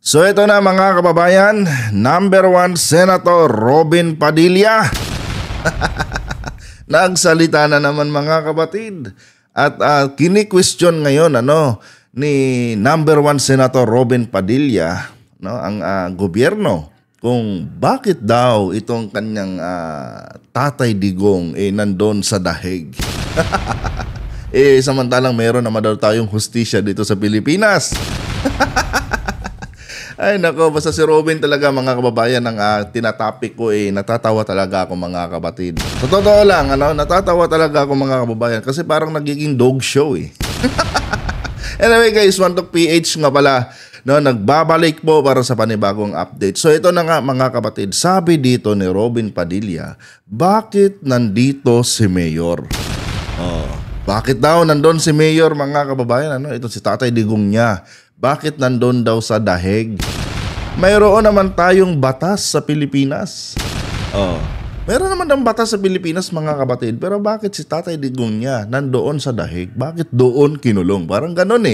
So ito na mga kababayan, number 1 Senator Robin Padilla. Nagsalita na naman mga kapatid. At kini-question ngayon ni number 1 Senator Robin Padilla ang gobyerno kung bakit daw itong kanyang Tatay Digong nandun sa dahig. Samantalang meron naman daw tayong hustisya dito sa Pilipinas. Ay nako, basta si Robin talaga mga kababayan ang tinatapik ko natatawa talaga ako mga kapatid. Sa totoo lang, natatawa talaga ako mga kababayan kasi parang nagiging dog show Anyway guys, Wantok PH nga pala, nagbabalik po para sa panibagong update. So ito na nga mga kapatid, sabi dito ni Robin Padilla, bakit nandito si Mayor? Bakit daw nandun si Mayor mga kababayan? Ito si Tatay Digong niya. Bakit nandun daw sa dahig? Mayroon naman tayong batas sa Pilipinas. Meron naman ng batas sa Pilipinas mga kapatid. Pero bakit si Tatay Digong niya nandoon sa dahig? Bakit doon kinulong? Parang ganun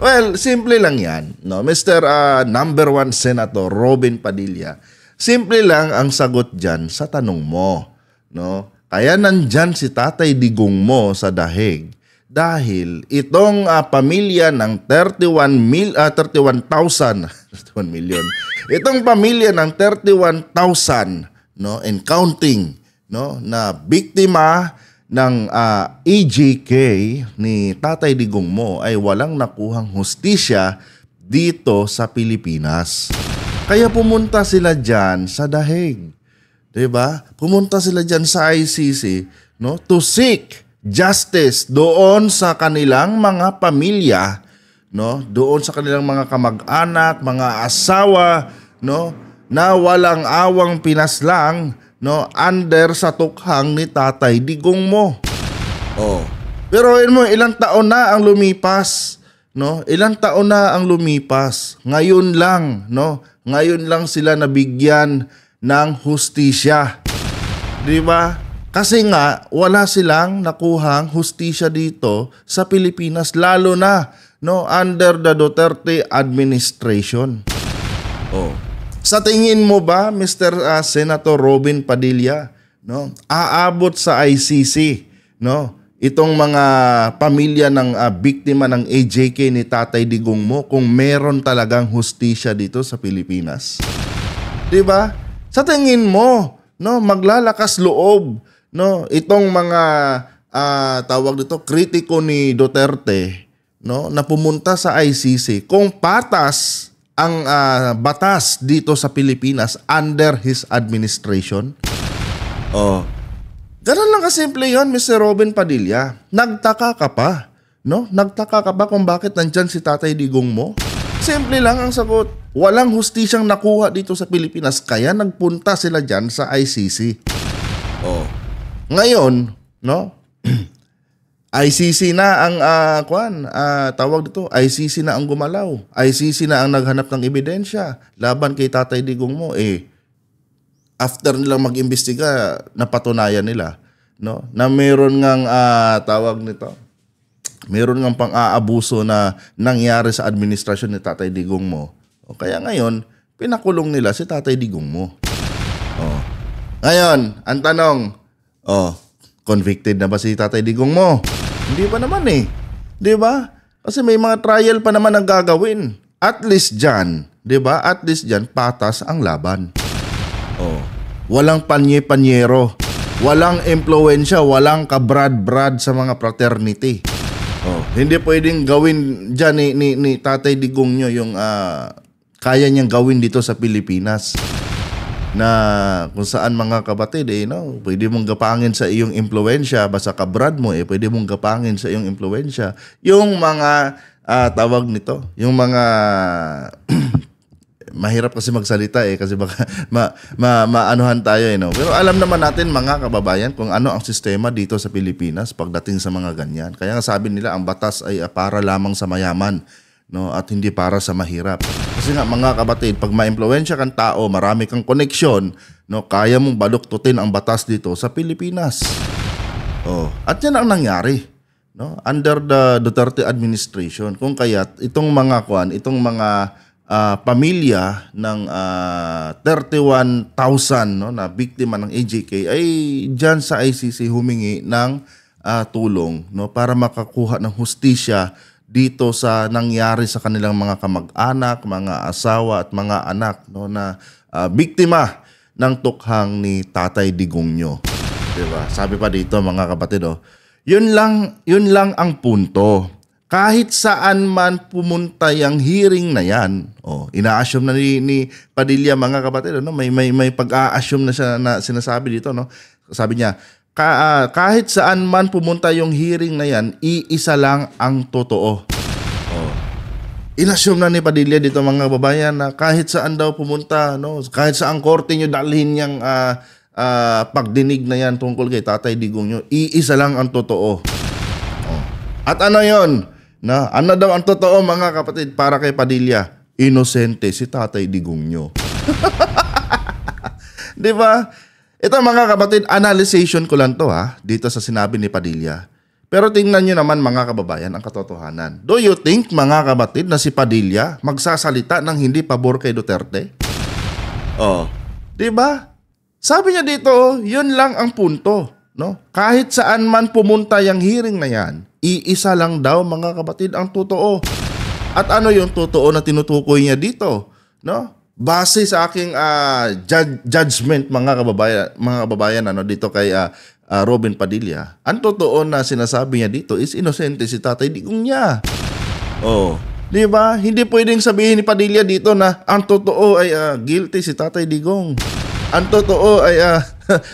Well, simple lang yan. Mr. Number 1 Senator Robin Padilla. Simple lang ang sagot dyan sa tanong mo. Kaya nandyan si Tatay Digong mo sa dahig. Dahil itong pamilya ng 31 million. Itong pamilya ng 31,000 and counting na biktima ng EJK ni Tatay Digong mo ay walang nakuhang hustisya dito sa Pilipinas. Kaya pumunta sila diyan sa dahig. 'Di ba? Pumunta sila diyan sa ICC to seek justice doon sa kanilang mga pamilya, doon sa kanilang mga kamag-anak, mga asawa, na walang awang pinaslang, under sa tukhang ni Tatay Digong mo. Pero ilang taon na ang lumipas, Ilang taon na ang lumipas. Ngayon lang sila nabigyan ng hustisya. 'Di ba? Kasi nga, wala silang nakuhang hustisya dito sa Pilipinas, lalo na under the Duterte administration. Sa tingin mo ba, Mr. Senator Robin Padilla, aabot sa ICC, itong mga pamilya ng biktima ng EJK ni Tatay Digong mo kung meron talagang hustisya dito sa Pilipinas? 'Di ba? Sa tingin mo, maglalakas loob itong mga tawag dito kritiko ni Duterte na pumunta sa ICC kung patas ang batas dito sa Pilipinas under his administration. Ganun lang kasimple yun, Mr. Robin Padilla. Nagtaka ka pa, Nagtaka ka ba kung bakit nandyan si Tatay Digong mo? Simple lang ang sagot. Walang hustisyang nakuha dito sa Pilipinas kaya nagpunta sila dyan sa ICC. Ngayon, ICC na ang tawag dito, ICC na ang gumalaw. ICC na ang naghanap ng ebidensya laban kay Tatay Digong mo. After nilang mag-imbestiga, napatunayan nila, na meron ngang tawag nito. Meron ngang pang-aabuso na nangyari sa administrasyon ni Tatay Digong mo. Kaya ngayon, pinakulong nila si Tatay Digong mo. Ngayon, ang tanong, convicted na ba si Tatay Digong mo? Hindi pa naman 'Di ba? Kasi may mga trial pa naman ang gagawin. At least diyan, 'di ba? At least diyan patas ang laban. Walang panye-panyero, walang impluwensya, walang kabrad-brad sa mga fraternity. Hindi pwedeng gawin diyan ni Tatay Digong nyo yung kaya niyang gawin dito sa Pilipinas. Na kung saan mga kapatid pwede mong gapangin sa iyong impluwensya, basta kabrad mo pwede mong gapangin sa iyong impluwensya yung mga tawag nito, yung mga mahirap kasi magsalita kasi baka maanuhan tayo pero alam naman natin mga kababayan kung ano ang sistema dito sa Pilipinas pagdating sa mga ganyan. Kaya nga sabi nila ang batas ay para lamang sa mayaman at hindi para sa mahirap. Kasi nga mga kapatid, pag ma-impluwensya kang tao, marami kang koneksyon, kaya mong baluktutin ang batas dito sa Pilipinas. At yan ang nangyari. no, under the Duterte administration. Kung kaya't itong mga pamilya ng 31,000 no, na biktima ng AJK ay diyan sa ICC humingi ng tulong, no, para makakuha ng hustisya dito sa nangyari sa kanilang mga kamag-anak, mga asawa at mga anak, no, na biktima ng tukhang ni Tatay Digongyo. Diba? Sabi pa dito mga kapatid, yun lang ang punto. Kahit saan man pumunta yung hearing na yan, ina-assume na ni Padilla mga kapatid, no? May pag-a-assume na siya na sinasabi dito, no? Sabi niya, kahit saan man pumunta yung hearing na yan, iisa lang ang totoo. Inassume na ni Padilla dito mga kababayan na kahit saan daw pumunta, no, kahit saan korte nyo dalhin yung pagdinig na yan tungkol kay Tatay Digongyo, iisa lang ang totoo. At ano yon? Na, ano daw ang totoo mga kapatid para kay Padilla? Inosente si Tatay Digongyo. Di ba? Ito mga kapatid, analyzation ko lang to dito sa sinabi ni Padilla. Pero tingnan nyo naman mga kababayan ang katotohanan. Do you think mga kapatid na si Padilla magsasalita ng hindi pabor kay Duterte? Di ba? Sabi niya dito, yun lang ang punto, no? Kahit saan man pumunta yung hearing na yan, iisa lang daw mga kapatid ang totoo. At ano yung totoo na tinutukoy niya dito, no? Base sa aking judgment mga kababayan ano dito kay Robin Padilla, ang totoo na sinasabi niya dito is inosente si Tatay Digong niya. Di ba? Hindi pwedeng sabihin ni Padilla dito na ang totoo ay guilty si Tatay Digong. Ang totoo ay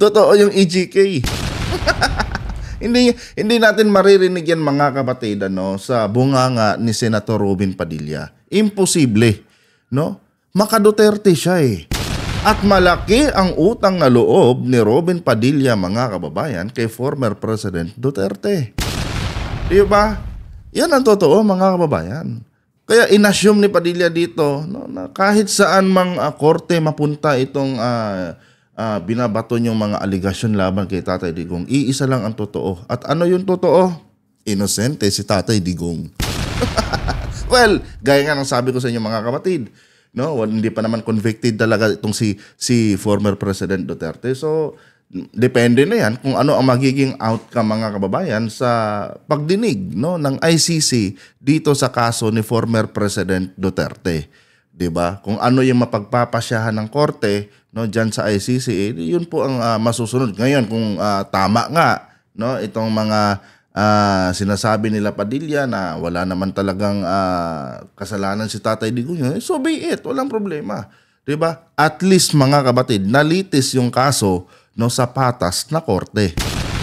totoo yung EJK. Hindi natin maririnig yan mga kapatid sa bunganga ni Senator Robin Padilla. Imposible, no? Maka-Duterte siya At malaki ang utang na loob ni Robin Padilla mga kababayan kay former President Duterte. Di ba? Yan ang totoo mga kababayan. Kaya inassume ni Padilla dito, no, na kahit saan mang korte mapunta itong binabato yung mga aligasyon laban kay Tatay Digong, iisa lang ang totoo. At ano yung totoo? Inosente si Tatay Digong. Well, gaya nga ng sabi ko sa inyo mga kapatid, no, hindi pa naman convicted talaga itong si former President Duterte. So, depende na yan kung ano ang magiging outcome mga kababayan sa pagdinig, no, ng ICC dito sa kaso ni former President Duterte. 'Di ba? Kung ano yung mapagpapasyahan ng korte, no, diyan sa ICC, yun po ang masusunod. Ngayon kung tama nga, no, itong mga sinasabi nila Padilla na wala naman talagang kasalanan si Tatay Digong, so be it, walang problema. 'Di ba? At least mga kapatid, nalitis yung kaso, no, sa patas na korte.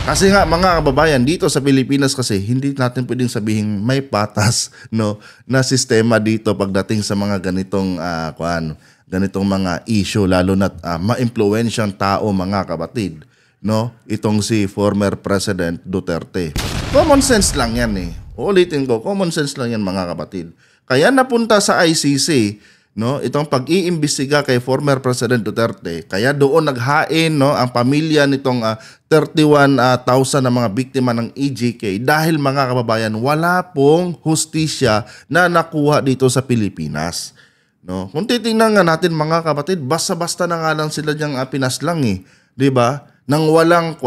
Kasi nga mga kababayan, dito sa Pilipinas kasi hindi natin pwedeng sabihin may patas, no, na sistema dito pagdating sa mga ganitong ganitong mga issue, lalo na ma-impluwensyang tao mga kapatid, no, itong si former President Duterte. Common sense lang yan Ulitin ko, common sense lang yan mga kapatid. Kaya napunta sa ICC, no, itong pag-iimbestiga kay former President Duterte. Kaya doon naghain, no, ang pamilya nitong 31,000 na mga biktima ng EJK dahil mga kababayan, wala pong hustisya na nakuha dito sa Pilipinas. No? Kung titingnan nga natin mga kapatid, basta-basta na nga lang sila diyang pinaslang 'di ba? Nang walang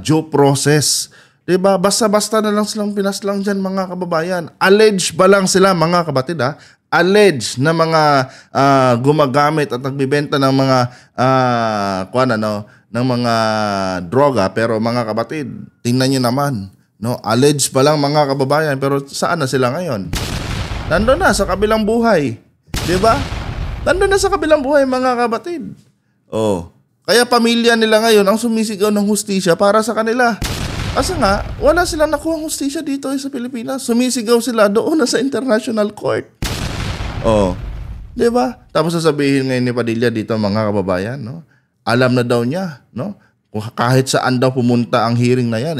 due process. 'Di ba? Basta-basta na lang silang pinaslang diyan mga kababayan. Alleged ba lang sila mga kapatid Alleged na mga gumagamit at nagbebenta ng mga ng mga droga, pero mga kapatid, tingnan niyo naman, no? Alleged pa lang mga kababayan, pero saan na sila ngayon? Nandoon na sa kabilang buhay. 'Di ba? Nandoon na sa kabilang buhay mga kapatid. Kaya pamilya nila ngayon ang sumisigaw ng hustisya para sa kanila. Kasi nga, wala silang nakuha hustisya dito sa Pilipinas. Sumisigaw sila doon na sa international court. Di ba? Tapos sasabihin ngayon ni Padilla dito mga kababayan, no? Alam na daw niya, no? Kung kahit saan daw pumunta ang hearing na yan,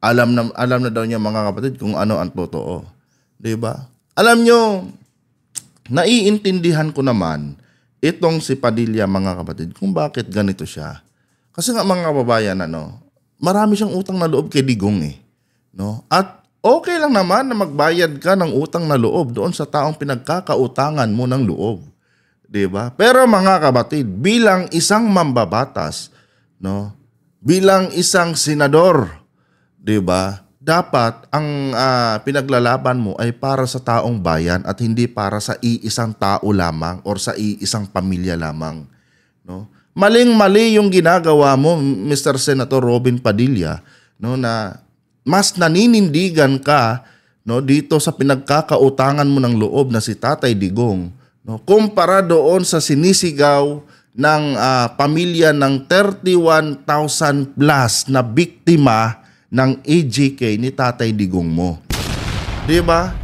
alam na daw niya mga kapatid kung ano ang totoo. Di ba? Alam nyo, naiintindihan ko naman itong si Padilla mga kapatid kung bakit ganito siya. Kasi nga mga kababayan, marami siyang utang na loob kay Digong no? At okay lang naman na magbayad ka ng utang na loob doon sa taong pinagkakautangan mo ng loob. 'Di ba? Pero mga kapatid, bilang isang mambabatas, no? Bilang isang senador, 'di ba? Dapat ang pinaglalaban mo ay para sa taong bayan at hindi para sa iisang tao lamang or sa iisang pamilya lamang, no? Maling-mali yung ginagawa mo, Mr. Senator Robin Padilla, no, na mas naninindigan ka, no, dito sa pinagkakautangan mo ng loob na si Tatay Digong, no, kumpara doon sa sinisigaw ng pamilya ng 31,000 plus na biktima ng AJK ni Tatay Digong mo. 'Di ba?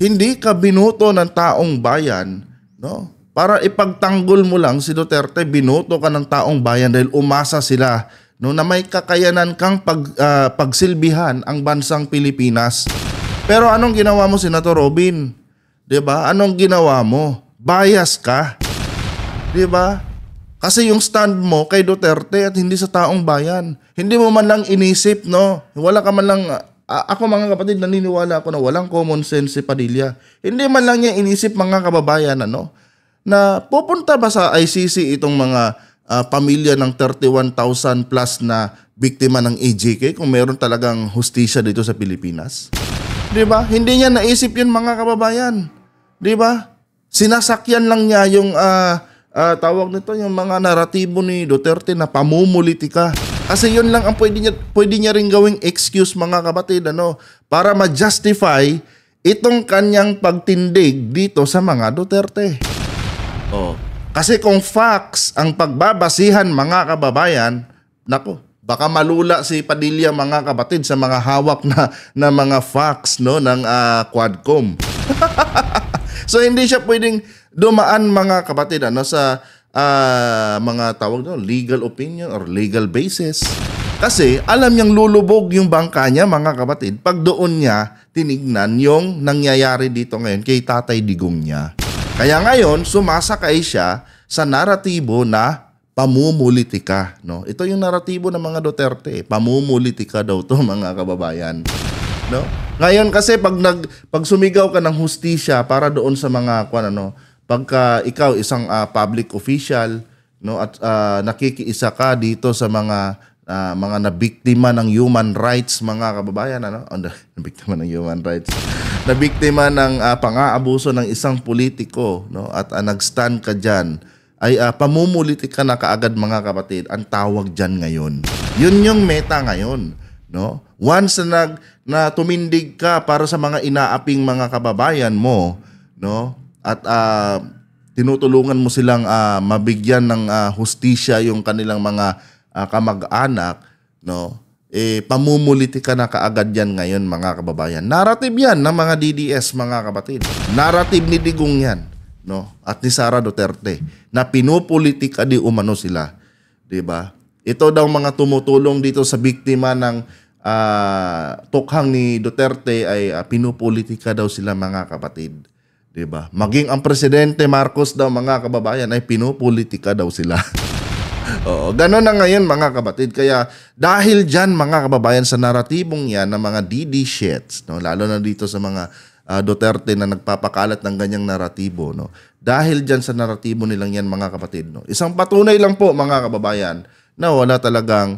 Hindi ka binoto ng taong bayan, no? Para ipagtanggol mo lang si Duterte, binoto ka ng taong bayan dahil umasa sila, no, na may kakayanan kang pagsilbihan ang bansang Pilipinas. Pero anong ginawa mo, Senator Robin? 'Di ba? Anong ginawa mo? Bias ka. 'Di ba? Kasi yung stand mo kay Duterte at hindi sa taong bayan. Hindi mo man lang inisip, no? Wala ka man lang, ako mga kapatid, naniniwala ako na walang common sense si Padilla. Hindi man lang niya inisip, mga kababayan, ano, na pupunta ba sa ICC itong mga pamilya ng 31,000 plus na biktima ng AJK kung meron talagang hustisya dito sa Pilipinas? 'Di ba? Hindi niya naisip yun, mga kababayan. 'Di ba? Sinasakyan lang niya yung tawag nito, yung mga naratibo ni Duterte na pamumulitika. Kasi yun lang ang pwede niya ring gawing excuse, mga kapatid, ano, para ma-justify itong kanyang pagtindig dito sa mga Duterte. Oh. Kasi kung facts ang pagbabasihan, mga kababayan, nako, baka malula si Padilla, mga kapatid, sa mga hawak na mga facts, no, ng Quadcom. So hindi siya pwedeng dumaan, mga kapatid, ano, sa mga tawag doon, legal opinion or legal basis. Kasi alam niyang lulubog yung bangka niya, mga kapatid, pag doon niya tinignan yung nangyayari dito ngayon kay Tatay Digong niya. Kaya ngayon, sumasakay siya sa naratibo na pamumulitika, no? Ito yung naratibo ng mga Duterte, pamumulitika daw to, mga kababayan. No? Ngayon kasi pag sumigaw ka ng hustisya para doon sa mga pagka ikaw isang public official, no, at nakikiisa ka dito sa mga nabiktima ng human rights, mga kababayan, ano? Nabiktima ng human rights. Nabiktima ng pang-aabuso ng isang politiko, no, at nag-stand ka diyan, ay pamumulitika na kaagad, mga kapatid. Ang tawag diyan ngayon. Yun yung meta ngayon, no? Once na tumindig ka para sa mga inaaping mga kababayan mo, no, at tinutulungan mo silang mabigyan ng hustisya yung kanilang mga kamag-anak, no, pamumulitika na kaagad yan ngayon, mga kababayan. Narrative yan ng mga DDS, mga kapatid. Narrative ni Digong yan, no, at ni Sara Duterte, na pinupolitika di umano sila, 'di ba? Ito daw mga tumutulong dito sa biktima ng tukhang ni Duterte ay pinupolitika daw sila, mga kapatid. 'Di ba? Maging ang presidente Marcos daw, mga kababayan, ay pinupolitika daw sila. Oo, gano'n na ngayon, mga kapatid. Kaya dahil diyan, mga kababayan, sa naratibong 'yan ng mga DD shits, no, lalo na dito sa mga Duterte na nagpapakalat ng ganyang naratibo, no. Dahil diyan sa naratibo nilang 'yan, mga kapatid, no. Isang patunay lang po, mga kababayan, na wala talagang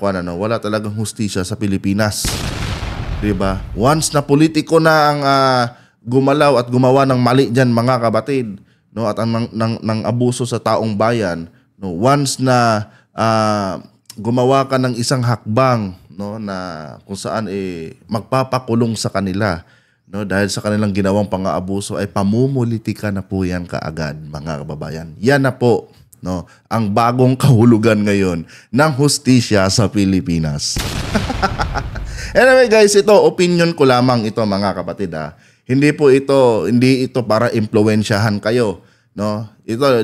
wala talagang hustisya sa Pilipinas. 'Di ba? Once na politiko na ang gumalaw at gumawa ng mali diyan, mga kapatid, no, at ng abuso sa taong bayan, no, once na gumawa ka ng isang hakbang, no, na kung saan magpapakulong sa kanila, no, dahil sa kanilang ginawang pang-aabuso, ay pamumulitika na po yan kaagad, mga kababayan. Yan na po, no, ang bagong kahulugan ngayon ng hustisya sa Pilipinas. Anyway guys, ito opinion ko lamang ito, mga kapatid. Hindi ito para impluwensyahan kayo, no. Ito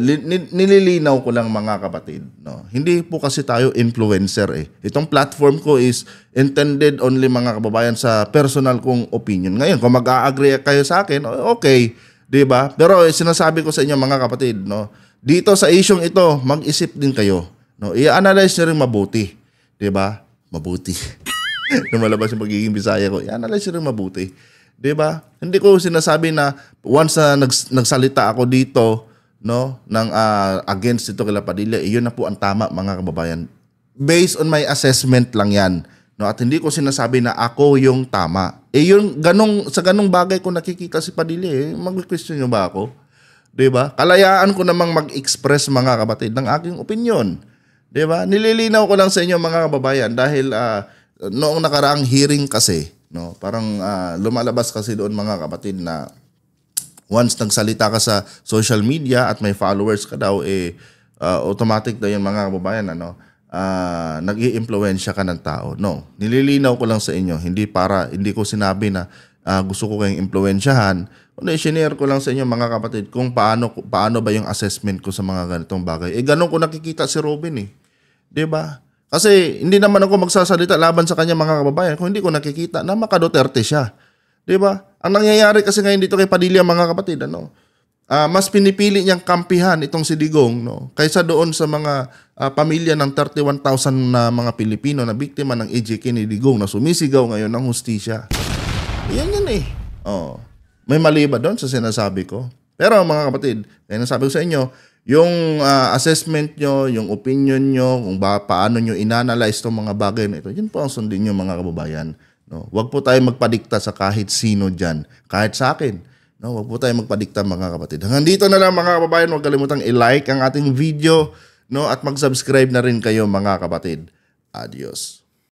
nililinaw ko lang, mga kapatid, no. Hindi po kasi tayo influencer eh. Itong platform ko is intended only, mga kababayan, sa personal kong opinion. Ngayon, kung mag-a-agree kayo sa akin, okay, 'di ba? Pero sinasabi ko sa inyo, mga kapatid, no, dito sa isyong ito, mag-isip din kayo, no. I-analyze niyo rin mabuti, 'di ba? Mabuti. Lumalabas yung pagiging Bisaya ko. I-analyze rin mabuti. 'Di ba? Hindi ko sinasabi na once na nagsalita ako dito, no, ng against ito kila Padilla, iyon na po ang tama, mga kababayan. Based on my assessment lang 'yan. No, at hindi ko sinasabi na ako yung tama. Yung sa ganong bagay ko nakikita si Padilla, mag-question niyo ba ako? 'Di ba? Kalayaan ko namang mag-express, mga kapatid, ng aking opinion. 'Di ba? Nililinaw ko lang sa inyo, mga kababayan, dahil noong nakaraang hearing kasi, no, parang lumalabas kasi doon, mga kapatid, na once nagsalita ka sa social media at may followers ka daw, automatic daw yung, mga kababayan, nag-i-impluwensya ka ng tao. No, nililinaw ko lang sa inyo, hindi ko sinabi na gusto ko kayong impluwensyahan. Kundi shinare ko lang sa inyo, mga kapatid, kung paano ba yung assessment ko sa mga ganitong bagay. Ganun ko nakikita si Robin, 'di ba? Kasi hindi naman ako magsasalita laban sa kanya, mga kababayan, kung hindi ko nakikita na maka-Duterte siya. 'Di ba? Ang nangyayari kasi ngayon dito kay Padilla, mga kapatid, mas pinipili niyang kampihan itong si Digong, no, kaysa doon sa mga pamilya ng 31,000 na mga Pilipino na biktima ng EJK ni Digong, na sumisigaw ngayon ng hustisya. Yan Oh. May mali ba doon sa sinasabi ko? Pero, mga kapatid, kaya nasabi ko sa inyo, yung assessment nyo, yung opinion nyo, kung paano nyo inanalyze itong mga bagay na ito, yun po ang sundin nyo, mga kababayan. No? Huwag po tayo magpadikta sa kahit sino dyan. Kahit sa akin. No? Huwag po tayo magpadikta, mga kapatid. Hanggang dito na lang, mga kababayan. Huwag kalimutang i-like ang ating video, no? At mag-subscribe na rin kayo, mga kapatid. Adios.